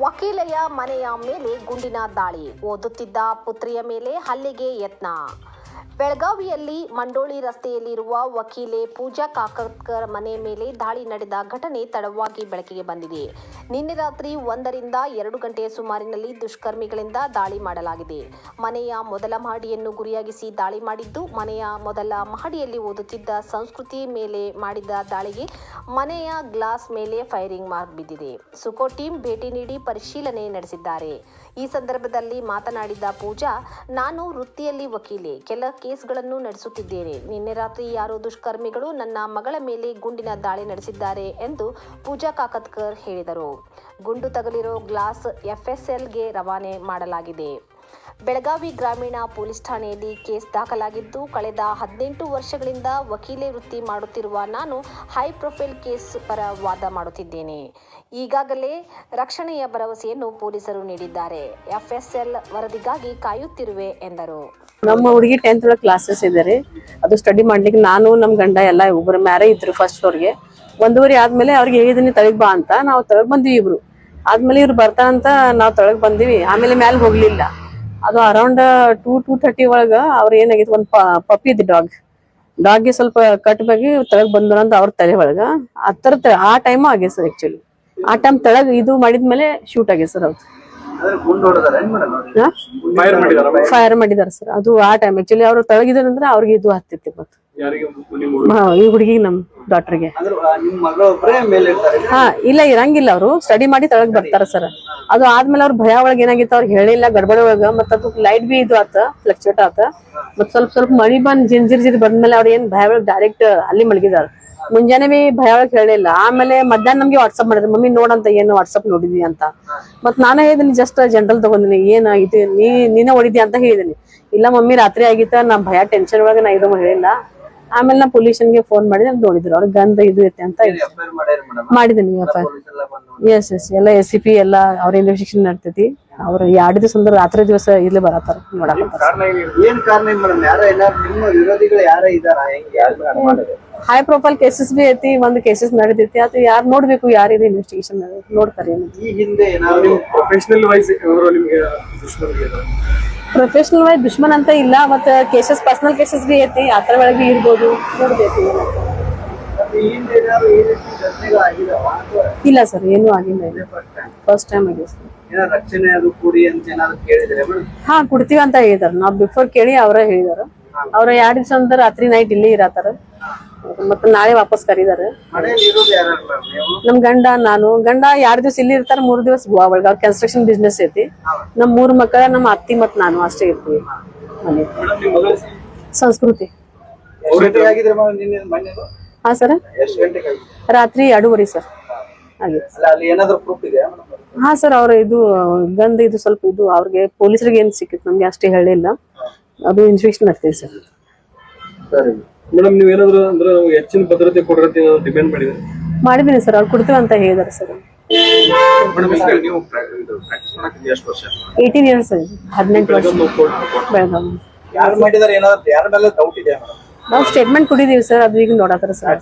ವಕೀಲೆಯ ಮನೆಯ ಮೇಲೆ ಗುಂಡಿನ ದಾಳಿ, ಓದುತ್ತಿದ್ದ ಪುತ್ರಿಯ ಮೇಲೆ ಹಲ್ಲೆಗೆ ಯತ್ನ. ಬೆಳಗಾವಿಯಲ್ಲಿ ಮಂಡೋಳಿ ರಸ್ತೆಯಲ್ಲಿರುವ ವಕೀಲೆ ಪೂಜಾ ಕಾಕತ್ಕರ್ ಮನೆ ಮೇಲೆ ದಾಳಿ ನಡೆದ ಘಟನೆ ತಡವಾಗಿ ಬೆಳಕಿಗೆ ಬಂದಿದೆ. ನಿನ್ನೆ ರಾತ್ರಿ 1 ರಿಂದ 2 ಗಂಟೆಯ ಸುಮಾರಿನಲ್ಲಿ ದುಷ್ಕರ್ಮಿಗಳಿಂದ ದಾಳಿ ಮಾಡಲಾಗಿದೆ. ಮನೆಯ ಮೊದಲ ಮಹಡಿಯನ್ನು ಗುರಿಯಾಗಿಸಿ ದಾಳಿ ಮಾಡಿದ್ದು, ಮನೆಯ ಮೊದಲ ಮಹಡಿಯಲ್ಲಿ ಓದುತ್ತಿದ್ದ ಸಂಸ್ಕೃತಿ ಮೇಲೆ ಮಾಡಿದ ದಾಳಿಗೆ ಮನೆಯ ಗ್ಲಾಸ್ ಮೇಲೆ ಫೈರಿಂಗ್ ಮಾರ್ಕ್ ಬಿದ್ದಿದೆ. ಸುಕೋ ಟೀಮ್ ಭೇಟಿ ನೀಡಿ ಪರಿಶೀಲನೆ ನಡೆಸಿದ್ದಾರೆ. ಈ ಸಂದರ್ಭದಲ್ಲಿ ಮಾತನಾಡಿದ ಪೂಜಾ, ನಾನು ವೃತ್ತಿಯಲ್ಲಿ ವಕೀಲೆ, ಕೆಲ ಕೇಸ್ಗಳನ್ನು ನಡೆಸುತ್ತಿದ್ದೇನೆ. ನಿನ್ನೆ ರಾತ್ರಿ ಯಾರೋ ದುಷ್ಕರ್ಮಿಗಳು ನನ್ನ ಮಗಳ ಮೇಲೆ ಗುಂಡಿನ ದಾಳಿ ನಡೆಸಿದ್ದಾರೆ ಎಂದು ಪೂಜಾ ಕಾಕತ್ಕರ್ ಹೇಳಿದರು. ಗುಂಡು ತಗುಲಿರೋ ಗ್ಲಾಸ್ FSLಗೆ ರವಾನೆ ಮಾಡಲಾಗಿದೆ. ಬೆಳಗಾವಿ ಗ್ರಾಮೀಣ ಪೊಲೀಸ್ ಠಾಣೆಯಲ್ಲಿ ಕೇಸ್ ದಾಖಲಾಗಿದ್ದು, ಕಳೆದ 18 ವರ್ಷಗಳಿಂದ ವಕೀಲೆ ವೃತ್ತಿ ಮಾಡುತ್ತಿರುವ ನಾನು ಹೈ ಪ್ರೊಫೈಲ್ ಕೇಸ್ ಪರ ವಾದ ಮಾಡುತ್ತಿದ್ದೇನೆ. ಈಗಾಗಲೇ ರಕ್ಷಣೆಯ ಭರವಸೆಯನ್ನು ಪೊಲೀಸರು ನೀಡಿದ್ದಾರೆ. FSL ವರದಿಗಾಗಿ ಕಾಯುತ್ತಿರುವೆ ಎಂದರು. ನಮ್ಮ ಹುಡುಗಿ 10th ಒಳಗೆ ಕ್ಲಾಸಸ್ ಇದ್ದಾರೆ. ಅದು ಸ್ಟಡಿ ಮಾಡ್ಲಿಕ್ಕೆ ನಾನು ನಮ್ಮ ಗಂಡ ಎಲ್ಲ ಒಬ್ಬರು ಮ್ಯಾರೇಜ್ ಇದ್ರು ಫಸ್ಟ್ ಫ್ಲೋರ್ಗೆ. 1:30 ಆದ್ಮೇಲೆ ಅವ್ರಿಗೆ ಹೇಳಿದೀನಿ ತಳಗ್ ಬಾ ಅಂತ. ನಾವು ತಳಗ್ ಬಂದಿವಿ ಇಬ್ರು. ಆದ್ಮೇಲೆ ಇವ್ರು ಬರ್ತಾರಂತ ನಾವು ತಳಗ್ ಬಂದಿವಿ. ಆಮೇಲೆ ಮ್ಯಾಲೆ ಹೋಗ್ಲಿಲ್ಲ. ಅದು ಅರೌಂಡ್ 2:30 ಒಳಗ ಅವ್ರ ಏನಾಗಿತ್ತು, ಒಂದು ಪಪ್ಪಿ ಇದ್ದು ಡಾಗ್ಗೆ ಸ್ವಲ್ಪ ಕಟ್ ಬಗ್ಗೆ ತಳಗ್ ಬಂದ್ರಂತ ಅವ್ರ ತಲೆ ಒಳಗ ಆ ಟೈಮ್ ಆಗಿದೆ ಸರ್. ಆಕ್ಚುಲಿ ಆ ಟೈಮ್ ತಳಗ್ ಇದು ಮಾಡಿದ್ಮೇಲೆ ಶೂಟ್ ಆಗಿದೆ ಸರ್. ಅವ್ರು ಫೈರ್ ಮಾಡಿದಾರೆ ಸರ್. ಅದು ಆ ಟೈಮ್ ಆಕ್ಚುಲಿ ಅವ್ರು ತಳಗಿದಾರಂದ್ರೆ ಅವ್ರಿಗೆ ಇದು ಹತ್ತಿತ್ತು. ಮತ್ತೆ ಈ ಹುಡುಗಿಗೆ ನಮ್ ಡಾಕ್ಟರ್ಗೆ ಇಲ್ಲ ಇರಂಗಿಲ್ಲ. ಅವ್ರು ಸ್ಟಡಿ ಮಾಡಿ ತಳಗ್ ಬರ್ತಾರ ಸರ್. ಅದು ಆದ್ಮೇಲೆ ಅವ್ರ ಭಯ ಒಳಗೆ ಏನಾಗಿತ್ತು ಅವ್ರಿಗೆ ಹೇಳಿಲ್ಲ, ಗಡ್ಬಡ ಒಳಗ. ಮತ್ತ ಅದು ಲೈಟ್ ಬಿ ಇದು ಆತ, ಫ್ಲಕ್ಚುಯೇಟ್ ಆತ. ಮತ್ ಸ್ವಲ್ಪ ಮಳಿ ಬಂದ್ ಜಿರ್ ಬಂದ್ಮೇಲೆ ಅವ್ರ ಏನ್ ಭಯ ಒಳಗ್ ಡೈರೆಕ್ಟ್ ಅಲ್ಲಿ ಮಲಗಿದಾರ. ಮುಂಜಾನೆ ಬಿ ಭಯ ಒಳಗ್ ಹೇಳಿಲ್ಲ. ಆಮೇಲೆ ಮಧ್ಯಾಹ್ನ ನಮ್ಗೆ ವಾಟ್ಸಪ್ ಮಾಡಿದ್ರು, ಮಮ್ಮಿ ನೋಡಂತ ಏನು ವಾಟ್ಸಪ್ ನೋಡಿದ್ವಿ ಅಂತ. ಮತ್ ನಾನೇ ಹೇಳಿದೀನಿ, ಜಸ್ಟ್ ಜನರಲ್ ತಗೊಂಡಿನಿ, ಏನ್ ಇದು ನೀನೇ ಹೊಡಿದ್ಯಾ ಅಂತ ಹೇಳಿದೀನಿ. ಇಲ್ಲ ಮಮ್ಮಿ ರಾತ್ರಿ ಆಗಿತ್ತ, ನಾ ಭಯ ಟೆನ್ಷನ್ ಒಳಗೆ ನಾ ಇದು ಹೇಳಿಲ್ಲ. ಆಮೇಲೆ ನಾ ಪೊಲೀಸನ್ಗೆ ಫೋನ್ ಮಾಡಿದ್ರೆ ನೋಡಿದ್ರು ಅವ್ರ ಗಂಧ ಇದು ಐತೆ ಅಂತ ಮಾಡಿದೀನಿ. ಎಸ್ ಎಲ್ಲ SCP ಎಲ್ಲ ಅವ್ರ ಇನ್ವೆಸ್ಟಿಗೇಷನ್ ನಡ್ತೈತಿ. ಅವ್ರ 2 ದಿವಸ ಅಂದ್ರೆ ರಾತ್ರಿ ದಿವಸ ಇಲ್ಲೇ ಬರತ್ತಾರ ನೋಡಕ್. ಹೈ ಪ್ರೊಫೈಲ್ ಕೇಸಸ್ ಬಿ ಐತಿ, ಒಂದು ಕೇಸಸ್ ನಡೆದೈತಿ. ಅದು ಯಾರು ನೋಡ್ಬೇಕು, ಯಾರಿದೆ ಇನ್ವೆಸ್ಟಿಗೇಷನ್ ನೋಡ್ತಾರೆ. ಪ್ರೊಫೆಷನಲ್ ವೈಸ್ ದುಶ್ಮನ್ ಅಂತ ಇಲ್ಲ. ಮತ್ತ ಕೇಸಸ್ ಪರ್ಸನಲ್ ಕೇಸಸ್ ಬಿ ಐತಿ, ಆತರ ಒಳಗೆ ಇರ್ಬೋದು, ನೋಡ್ಬೇಕು. ಇಲ್ಲ ಸರ್, ಏನು ಆಗಿಲ್ಲ. ಫಸ್ಟ್ ಟೈಮ್ ಆಗಿದೆ ಸರ್. ಹಾ ಕೊಡ್ತೀವಿ ಅಂತ ಹೇಳಿದಾರ. ನಾವ್ ಬಿಫೋರ್ ಕೇಳಿ ಅವರ ಹೇಳಿದಾರ. ಅವ್ರ 2 ದಿವಸ ಅಂದ್ರೆ ರಾತ್ರಿ ನೈಟ್ ಇಲ್ಲಿ ಇರತ್ತಾರ. ಮತ್ತೆ ನಾಳೆ ವಾಪಸ್ ಕರೀದಾರೆ. ನಮ್ ಗಂಡ ನಾನು 2 ದಿವಸ ಇಲ್ಲಿ ಇರ್ತಾರ, 3 ದಿವಸ ಗೋವಾ ಒಳಗ. ಅವ್ರ ಕನ್ಸ್ಟ್ರಕ್ಷನ್ ಬಿಸ್ನೆಸ್ ಐತಿ. ನಮ್ 3 ಮಕ್ಕಳ, ನಮ್ಮ ಅತ್ತಿ ಮತ್ ನಾನು ಅಷ್ಟೇ ಇರ್ತೀವಿ ಮನೆ. ಸಂಸ್ಕೃತಿ. ಹಾ ಸರ್, ರಾತ್ರಿ 2:30 ಸರ್. ಹಾ ಸರ್, ಅವ್ರ ಇದು ಗಂಧ ಇದು ಸ್ವಲ್ಪ ಇದು ಅವ್ರಿಗೆ ಪೊಲೀಸರಿಗೆ ಏನ್ ಸಿಕ್ಕಿತ್ತು ನಮ್ಗೆ ಅಷ್ಟೇ ಹೇಳಿಲ್ಲ. ಅದು ಇನ್ಸ್ಪೆಕ್ಷನ್ ಆಗ್ತದೆ ಸರ್. ಮೇಡಮ್, ನೀವು ಏನಾದ್ರು ಅಂದ್ರೆ ಹೆಚ್ಚಿನ ಭದ್ರತೆ ಕೊಡ್ರತೆ ಡಿಮ್ಯಾಂಡ್ ಮಾಡಿದೀನಿ ಸರ್. ಅವ್ರು ಕೊಡ್ತೀವಿ ಅಂತ ಹೇಳಿದಾರೆ ಸರ್. 18 ಇಯರ್ಸ್ 18 ವರ್ಷ ಬೆಳಗಾವಿ. ನಾವು ಸ್ಟೇಟ್ಮೆಂಟ್ ಕೊಟ್ಟಿದೀವಿ ಸರ್. ಅದು ಈಗ ನೋಡತ್ತಾರ ಸರ್.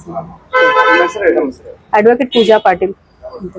ಅಡ್ವೊಕೇಟ್ ಪೂಜಾ ಪಾಟೀಲ್ ಅಂತ.